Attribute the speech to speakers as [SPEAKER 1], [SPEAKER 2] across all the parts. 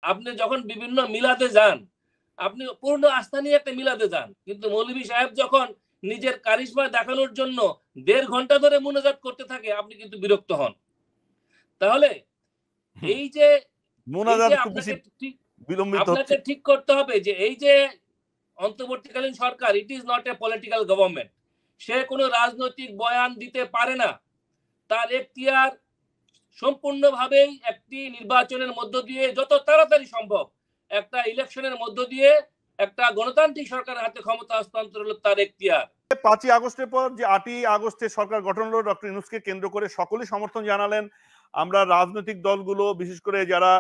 [SPEAKER 1] আপনি যখন বিভিন্ন মিলাদে যান, আপনি পূর্ণ আস্থা নিয়ে একটা মিলাদে যান, কিন্তু মৌলভী সাহেব যখন নিজের কারিশমা দেখানোর জন্য 1.5 ঘন্টা ধরে মুনাজাত করতে থাকে, আপনি কিন্তু বিরক্ত হন। তাহলে এই যে
[SPEAKER 2] মুনাজাত খুব বেশি বিলম্বিত হচ্ছে।
[SPEAKER 1] আপনাকে ঠিক করতে হবে যে এই যে অন্তর্বর্তীকালীন সরকার, it is not a political government. সে কোনো রাজনৈতিক বয়ান দিতে পারে না। তার এখতিয়ার সম্পূর্ণভাবেই একটি নির্বাচনের মধ্য দিয়ে যত তাড়াতাড়ি সম্ভব একটা ইলেকশনের মধ্য দিয়ে একটা গণতান্ত্রিক সরকারের হাতে ক্ষমতা হস্তান্তর হলো তার এখতিয়ার।
[SPEAKER 2] 5ই আগস্টের পর যে 8ই আগস্টে সরকার গঠন হলো, ডক্টর ইউনূসকে কেন্দ্র করে সকলেই সমর্থন জানালেন। আমরা রাজনৈতিক দলগুলো, বিশেষ করে যারা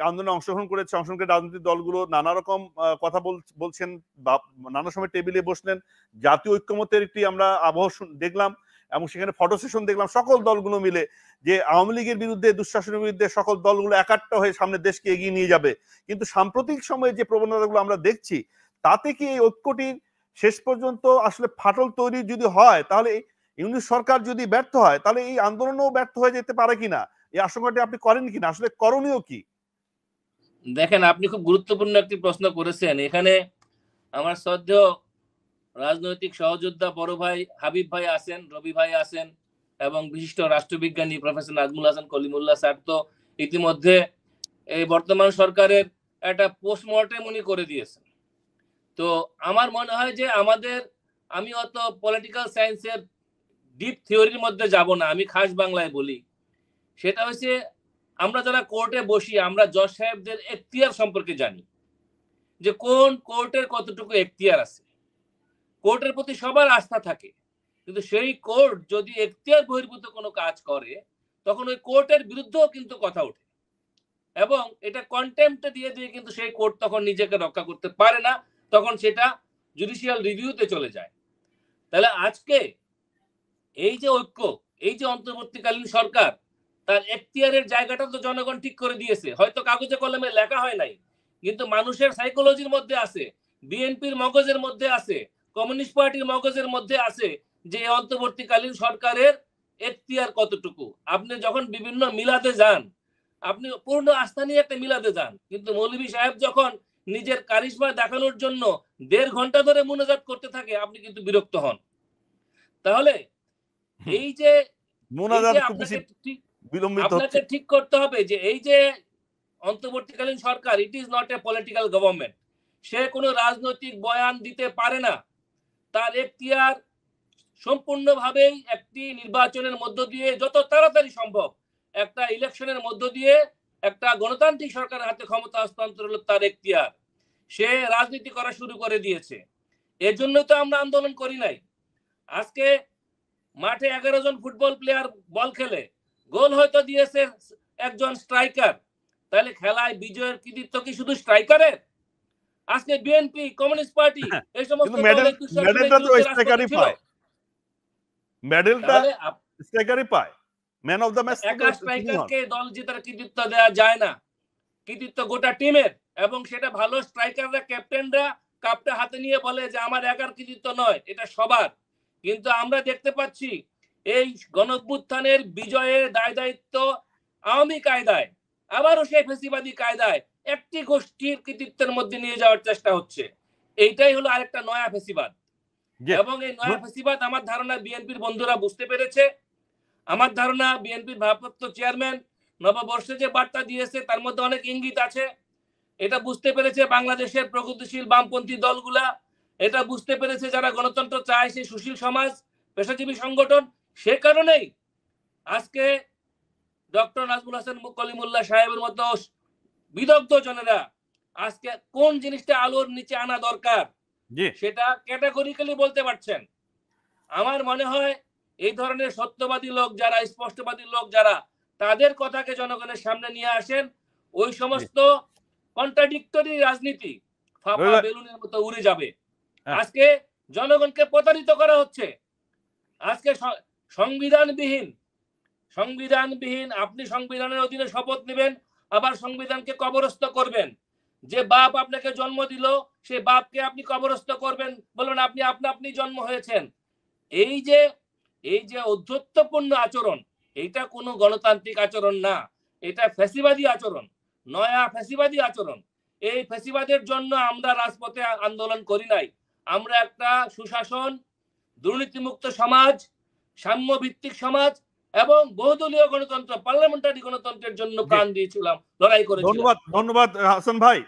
[SPEAKER 2] আন্দোলনে অংশগ্রহণ করেছে, অংশগ্রহণকারী রাজনৈতিক দলগুলো নানা রকম কথা বলছেন বা নানা সময় টেবিলে বসলেন। জাতীয় ঐক্যমত্যের একটি আমরা আবহ দেখলাম এবং সেখানে ফটো সেশন দেখলাম সকল দলগুলো মিলে, যে আওয়ামী লীগের বিরুদ্ধে, দুঃশাসনের বিরুদ্ধে সকল দলগুলো একাট্টা হয়ে সামনে দেশকে এগিয়ে নিয়ে যাবে। কিন্তু সাম্প্রতিক সময়ে যে প্রবণতাগুলো আমরা দেখছি, তাতে কি এই ঐক্যটির শেষ পর্যন্ত আসলে ফাটল তৈরি যদি হয়, তাহলে ইউনূস সরকার যদি ব্যর্থ হয়, তাহলে এই আন্দোলনও ব্যর্থ হয়ে যেতে পারে কিনা, এই আশঙ্কাটি আপনি করেন কিনা? আসলে করণীয় কি?
[SPEAKER 1] দেখেন, আপনি খুব গুরুত্বপূর্ণ একটি প্রশ্ন করেছেন। এখানে আমার শ্রদ্ধেয় রাজনৈতিক সহযোদ্ধা বড় ভাই হাবিব ভাই আছেন, রবি ভাই আছেন এবং বিশিষ্ট রাষ্ট্রবিজ্ঞানী প্রফেসর নাজমুল হাসান কলিমুল্লাহ স্যার তো ইতিমধ্যে এই বর্তমান সরকারের একটা পোস্টমর্টেম উনি করে দিয়েছেন। তো আমার মনে হয় যে আমি অত পলিটিক্যাল সায়েন্সের ডিপ থিওরির মধ্যে যাব না, আমি খাস বাংলায় বলি। সেটা হচ্ছে, আমরা যারা কোর্টে বসি, আমরা জজ সাহেবদের এখতিয়ার সম্পর্কে জানি, যে কোন কোর্টের কতটুকু এখতিয়ার আছে। কোর্টের প্রতি সবার আস্থা থাকে, কিন্তু সেই কোর্ট যদি এখতিয়ার বহির্ভূত কোনো কাজ করে, তখন ওই কোর্টের বিরুদ্ধেও কিন্তু কথা ওঠে এবং এটা কন্টেম্পটে দিয়ে দিয়ে কিন্তু সেই কোর্ট তখন নিজেকে রক্ষা করতে পারে না, তখন সেটা জুডিশিয়াল রিভিউতে চলে যায়। তাহলে আজকে এই যে ঐক্য, এই যে অন্তর্বর্তীকালীন সরকার, তার এখতিয়ারের জায়গাটা তো জনগণ ঠিক করে দিয়েছে। হয়তো কাগজে কলমে লেখা হয় নাই, কিন্তু মানুষের সাইকোলজির মধ্যে আছে, বিএনপির মগজের মধ্যে আছে, কমিউনিস্ট পার্টির মগজের মধ্যে আছে যে অন্তর্বর্তীকালীন সরকারের এখতিয়ার কতটুকু। আপনি যখন বিভিন্ন মিলাদে যান, আপনি পূর্ণ আস্থা নিয়ে একটা মিলাদে যান, কিন্তু মৌলভী সাহেব যখন নিজের কারিশমা দেখানোর জন্য 1.5 ঘন্টা ধরে মুনাজাত করতে থাকে, আপনি কিন্তু বিরক্ত হন। তাহলে এই যে
[SPEAKER 2] মুনাজাত খুব বেশি বিলম্বিত হচ্ছে।
[SPEAKER 1] আপনাকে ঠিক করতে হবে যে এই যে অন্তর্বর্তীকালীন সরকার, it is not a political government. সে কোনো রাজনৈতিক বয়ান দিতে পারে না। তার এখতিয়ার সম্পূর্ণভাবেই একটি নির্বাচনের মধ্য দিয়ে যত তাড়াতাড়ি সম্ভব একটা ইলেকশনের মধ্য দিয়ে একটা গণতান্ত্রিক সরকারের হাতে ক্ষমতা হস্তান্তর হলো তার এখতিয়ার। সে রাজনীতি করা শুরু করে দিয়েছে। এর জন্যই তো আমরা আন্দোলন করি নাই। আজকে মাঠে 11 জন ফুটবল প্লেয়ার বল খেলে, গোল হয়তো দিয়েছে একজন স্ট্রাইকার, তাহলে খেলায় বিজয়ের কৃতিত্ব কি শুধু স্ট্রাইকারের? আজকে বিএনপি, কমিউনিস্ট পার্টি, এই সমস্ত
[SPEAKER 2] মেডেলটা তো স্ট্রাইকারই পায়, মেডেলটা স্ট্রাইকারই পায়, ম্যান অফ দ্য ম্যাচ
[SPEAKER 1] একা স্ট্রাইকারকে দল জেতার কৃতিত্ব দেওয়া যায় না, কৃতিত্ব গোটা টিমের। এবং সেটা ভালো স্ট্রাইকাররা, ক্যাপ্টেনরা কাপটা হাতে নিয়ে বলে যে আমার একার কৃতিত্ব নয়, এটা সবার। কিন্তু আমরা দেখতে পাচ্ছি এই গণঅভ্যুত্থানের বিজয়ের দায় দায়িত্ব আওয়ামী কায়দায়, আবারও সেই ফেসিবাদী কায়দায় একটি গোষ্ঠীর কৃতিত্বের মধ্যে নিয়ে যাওয়ার চেষ্টা হচ্ছে। এইটাই হলো আরেকটা নয়া ফেসিবাদ। এবং এই নয়া ফেসিবাদ আমার ধারণা বিএনপির বন্ধুরা বুঝতে পেরেছে। আমার ধারণা বিএনপির ভারপ্রাপ্ত চেয়ারম্যান নববর্ষে যে বার্তা দিয়েছে, তার মধ্যে অনেক ইঙ্গিত আছে। এটা বুঝতে পেরেছে বাংলাদেশের প্রগতিশীল বামপন্থী দলগুলা, এটা বুঝতে পেরেছে যারা গণতন্ত্র চায়, সেই সুশীল সমাজ, পেশাজীবী সংগঠন। সে কারণেই আজকে ডক্টর নাজমুল হাসান কলিমুল্লাহ সাহেবের মতো বিদগ্ধ জনেরা আজকে কোন জিনিসটা আলোর নিচে আনা দরকার সেটা ক্যাটাগরিক্যালি বলতে পারছেন। আমার মনে হয় এই ধরনের সত্যবাদী লোক যারা, স্পষ্টবাদী লোক যারা, তাদের কথাকে জনগণের সামনে নিয়ে আসেন, ওই সমস্ত কন্ট্রাডিক্টরি রাজনীতি ফাঁপা বেলুনের মতো উড়ে যাবে। আজকে জনগণকে প্রতারিত করা হচ্ছে। আজকে সংবিধানবিহীন আপনি সংবিধানের অধীনে শপথ নেবেন, আবার সংবিধানকে কবরস্থ করবেন। যে বাপ আপনাকে জন্ম দিল, সেই বাপকে আপনি কবরস্থ করবেন, বলবেন আপনি আপনি জন্ম হয়েছেন। এই যে ঔদ্ধত্যপূর্ণ আচরণ, এইটা কোনো গণতান্ত্রিক আচরণ না, এটা ফ্যাসিবাদী আচরণ। নয়া ফ্যাসিবাদী আচরণ। এই ফ্যাসিবাদের জন্য আমরা রাজপথে আন্দোলন করি নাই। আমরা একটা সুশাসন, দুর্নীতিমুক্ত সমাজ, সাম্যভিত্তিক সমাজ এবং বহুদলীয় গণতন্ত্র, পার্লামেন্টারি গণতন্ত্রের জন্য প্রাণ দিয়েছিলাম, লড়াই করেছিলাম।
[SPEAKER 2] ধন্যবাদ, ধন্যবাদ হাসান ভাই।